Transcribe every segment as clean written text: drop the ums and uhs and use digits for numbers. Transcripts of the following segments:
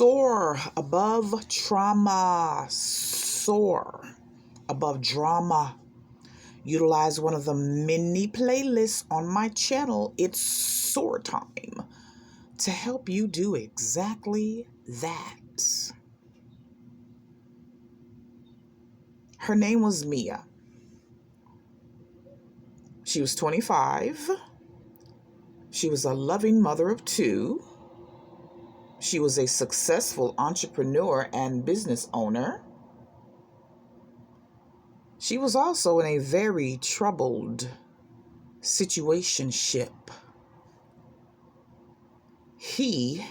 Soar above trauma. Soar above drama. Utilize one of the many playlists on my channel, ItsSoarTime, to help you do exactly that. Her name was Mia. She was 25. She was a loving mother of 2. She was a successful entrepreneur and business owner. She was also in a very troubled situationship. He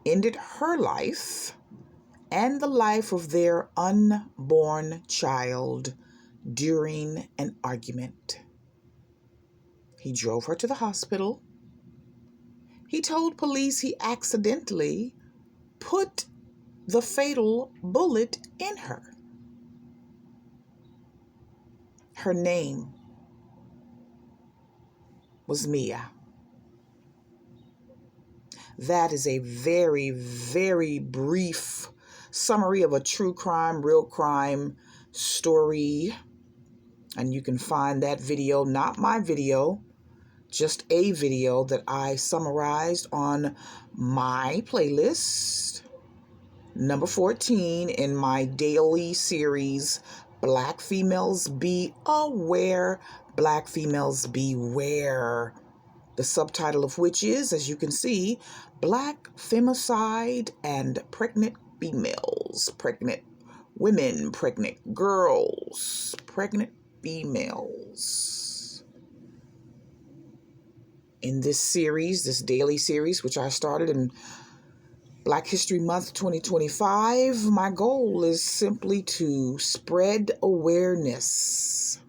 ended her life and the life of their unborn child during an argument. He drove her to the hospital. He told police he accidentally put the fatal bullet in her. Her name was Mia. That is a very, very brief summary of a true crime, real crime story. And you can find that video, not my video, just a video that I summarized on my playlist, number 14 in my daily series, Black Females Be Aware, Black Females Beware. The subtitle of which is, as you can see, Black Femicide and Pregnant Females, pregnant women, pregnant girls, pregnant females. In this series, this daily series, which I started in Black History Month 2025, my goal is simply to spread awareness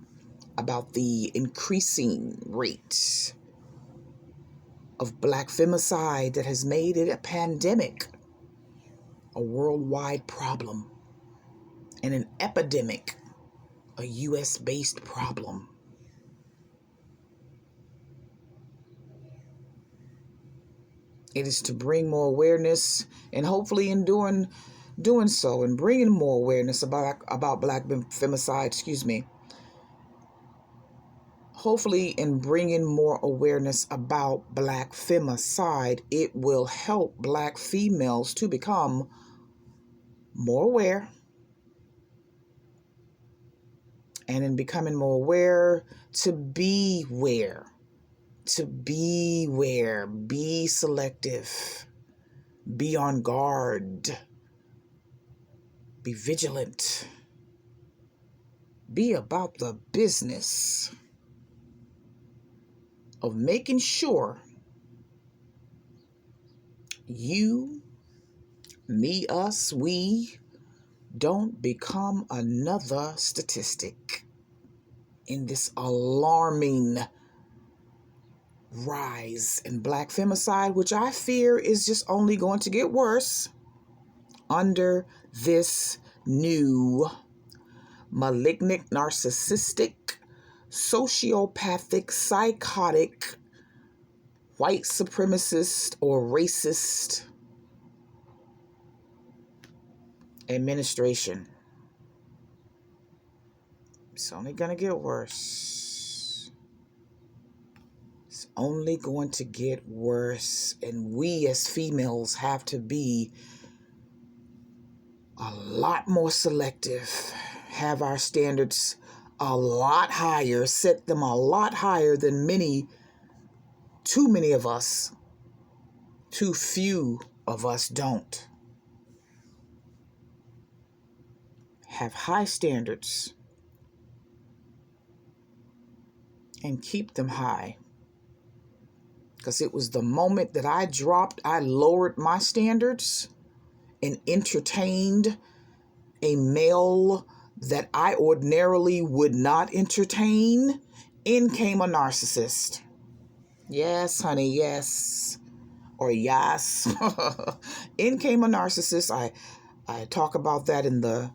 about the increasing rate of Black femicide that has made it a pandemic, a worldwide problem, and an epidemic, a U.S.-based problem. It is to bring more awareness, and hopefully in doing so and bringing more awareness about Black femicide, hopefully in bringing more awareness about Black femicide, it will help Black females to become more aware. And in becoming more aware, to beware. To beware. Be selective. Be on guard. Be vigilant. Be about the business of making sure you, me, us, we don't become another statistic in this alarming rise in Black femicide, which I fear is just only going to get worse under this new malignant, narcissistic, sociopathic, psychotic, white supremacist or racist administration. It's only going to get worse. It's only going to get worse. And we as females have to be a lot more selective, have our standards a lot higher, set them a lot higher than too many of us, too few of us don't. Have high standards and keep them high. Because it was the moment that I lowered my standards and entertained a male that I ordinarily would not entertain, in came a narcissist. Yes, honey, yes. Or yes. In came a narcissist. I talk about that in the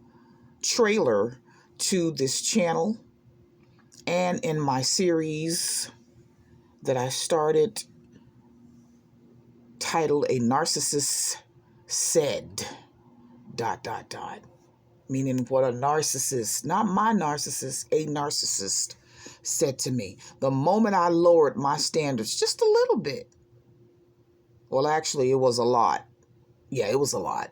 trailer to this channel and in my series that I started titled A Narcissist said, ... Meaning what a narcissist, not my narcissist, a narcissist said to me. The moment I lowered my standards just a little bit. Well, actually, it was a lot. Yeah, it was a lot.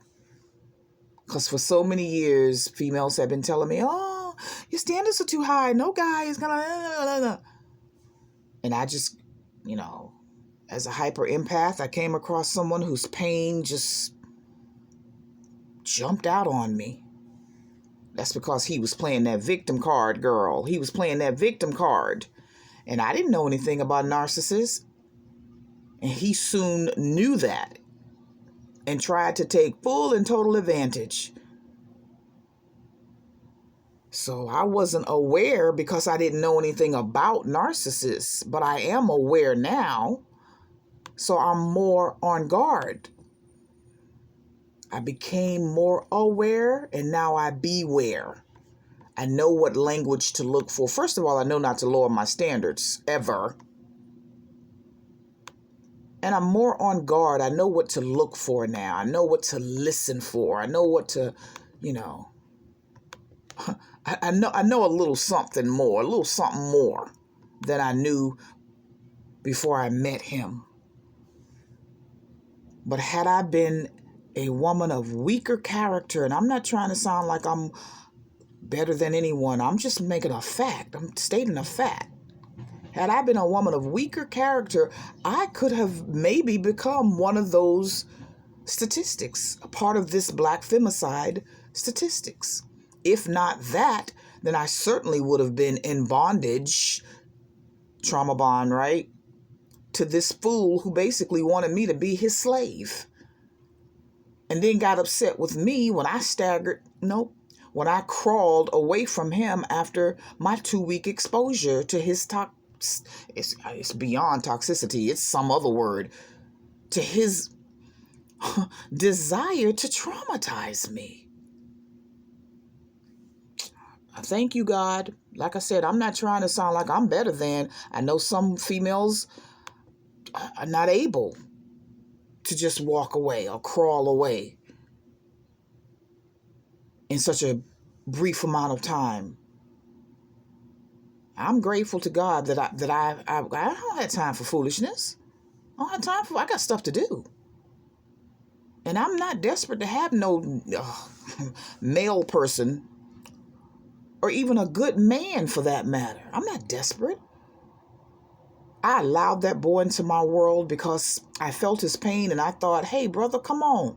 Because for so many years, females have been telling me, oh, your standards are too high. No guy is going to... And I just, as a hyper empath, I came across someone whose pain just jumped out on me. That's because he was playing that victim card, girl. He was playing that victim card. And I didn't know anything about narcissists. And he soon knew that and tried to take full and total advantage. So I wasn't aware because I didn't know anything about narcissists, but I am aware now. So I'm more on guard. I became more aware, and now I beware. I know what language to look for. First of all, I know not to lower my standards, ever. And I'm more on guard. I know what to look for now. I know what to listen for. I know what to, I know a little something more than I knew before I met him. But had I been a woman of weaker character, and I'm not trying to sound like I'm better than anyone. I'm just making a fact. I'm stating a fact. Had I been a woman of weaker character, I could have maybe become one of those statistics, a part of this Black femicide statistics. If not that, then I certainly would have been in bondage, trauma bond, right? To this fool who basically wanted me to be his slave. And then got upset with me when I staggered. Nope. When I crawled away from him after my 2-week exposure to his it's beyond toxicity. It's some other word. To his desire to traumatize me. I thank you, God. Like I said, I'm not trying to sound like I'm better than. I know some females are not able to just walk away or crawl away in such a brief amount of time. I'm grateful to God that I don't have time for foolishness. I got stuff to do. And I'm not desperate to have no male person or even a good man for that matter. I'm not desperate. I allowed that boy into my world because I felt his pain and I thought, hey, brother, come on.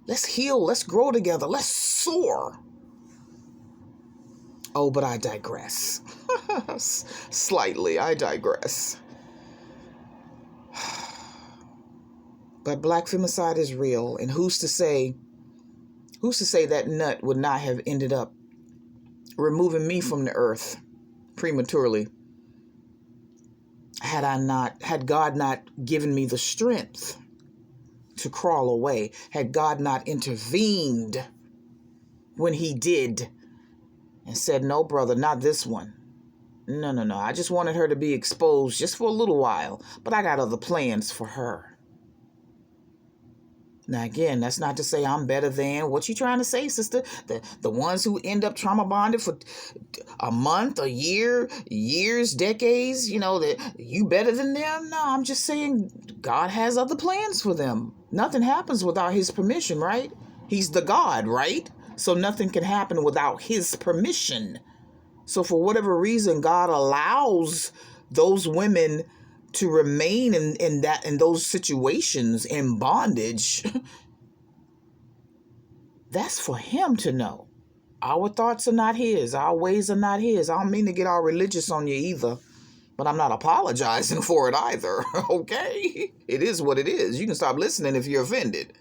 Let's heal. Let's grow together. Let's soar. Oh, but I digress. Slightly, I digress. But Black femicide is real. And who's to say that nut would not have ended up removing me from the earth prematurely had God not given me the strength to crawl away, had God not intervened when he did and said, no, brother, not this one. No. I just wanted her to be exposed just for a little while, but I got other plans for her. Now, again, that's not to say I'm better than. What you trying to say, sister? The ones who end up trauma bonded for a month, a year, years, decades, that you better than them? No, I'm just saying God has other plans for them. Nothing happens without his permission, right? He's the God, right? So nothing can happen without his permission. So for whatever reason, God allows those women to remain in those situations in bondage. That's for him to know. Our thoughts are not his. Our ways are not his. I don't mean to get all religious on you either, but I'm not apologizing for it either. Okay? It is what it is. You can stop listening if you're offended.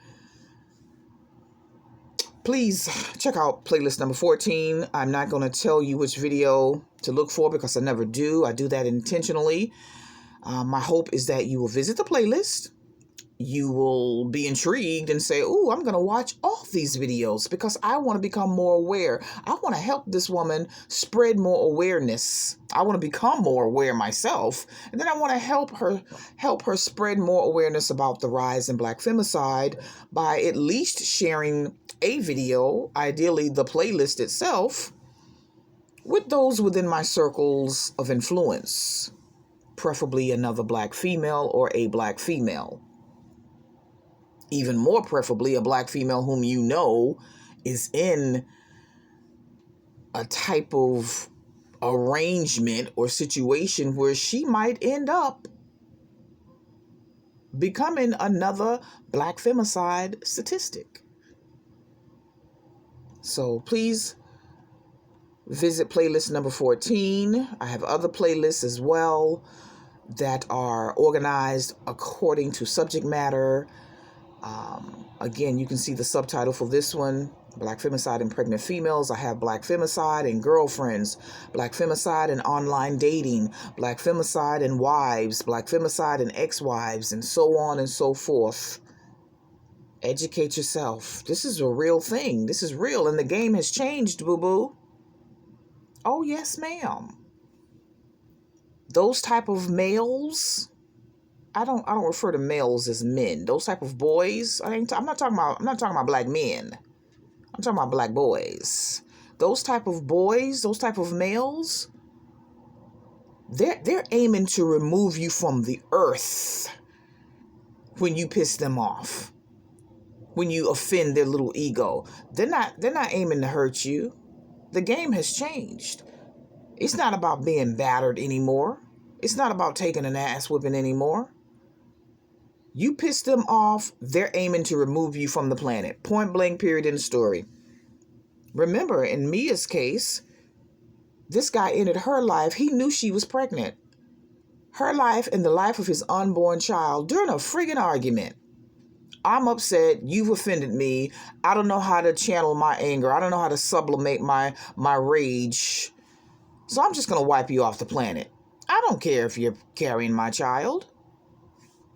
Please check out playlist number 14. I'm not going to tell you which video to look for because I never do. I do that intentionally. My hope is that you will visit the playlist, you will be intrigued and say, "Ooh, I'm going to watch all these videos because I want to become more aware. I want to help this woman spread more awareness. I want to become more aware myself. And then I want to help her spread more awareness about the rise in Black femicide by at least sharing a video, ideally the playlist itself, with those within my circles of influence, preferably another Black female or a Black female. Even more preferably, a Black female whom you know is in a type of arrangement or situation where she might end up becoming another Black femicide statistic. So please visit playlist number 14. I have other playlists as well that are organized according to subject matter. Again, you can see the subtitle for this one, Black Femicide and Pregnant Females. I have Black Femicide and Girlfriends, Black Femicide and Online Dating, Black Femicide and Wives, Black Femicide and Ex-Wives, and so on and so forth. Educate yourself. This is a real thing. This is real, and the game has changed, boo-boo. Oh, yes, ma'am. Those type of males... I don't refer to males as men. Those type of boys, I'm not talking about Black men. I'm talking about Black boys. Those type of boys, those type of males, they're aiming to remove you from the earth when you piss them off. When you offend their little ego. They're not aiming to hurt you. The game has changed. It's not about being battered anymore. It's not about taking an ass whipping anymore. You piss them off, they're aiming to remove you from the planet. Point blank, period, in the story. Remember, in Mia's case, this guy ended her life. He knew she was pregnant. Her life and the life of his unborn child during a friggin' argument. I'm upset. You've offended me. I don't know how to channel my anger. I don't know how to sublimate my rage. So I'm just going to wipe you off the planet. I don't care if you're carrying my child.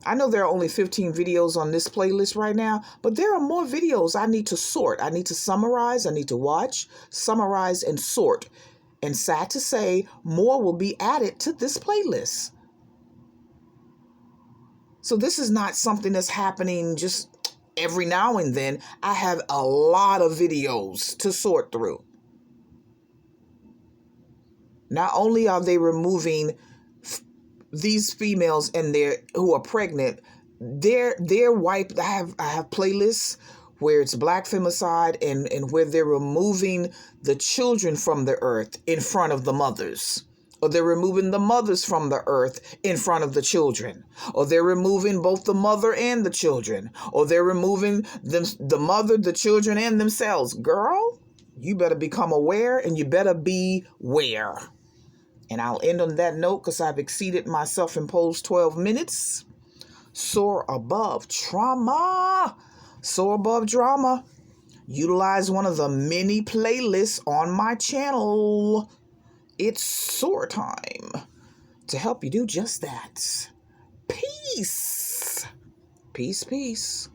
I know there are only 15 videos on this playlist right now, but there are more videos I need to sort. I need to summarize. I need to watch, summarize, and sort. And sad to say, more will be added to this playlist. So this is not something that's happening just every now and then. I have a lot of videos to sort through. Not only are they removing these females and who are pregnant, they're wiped. I have playlists where it's Black femicide and where they're removing the children from the earth in front of the mothers. Or they're removing the mothers from the earth in front of the children. Or they're removing both the mother and the children. Or they're removing the mother, the children, and themselves. Girl, you better become aware and you better beware. And I'll end on that note because I've exceeded my self-imposed 12 minutes. SOAR Above Trauma. SOAR Above Drama. Utilize one of the many playlists on my channel. It's SOAR Time to help you do just that. Peace. Peace, peace.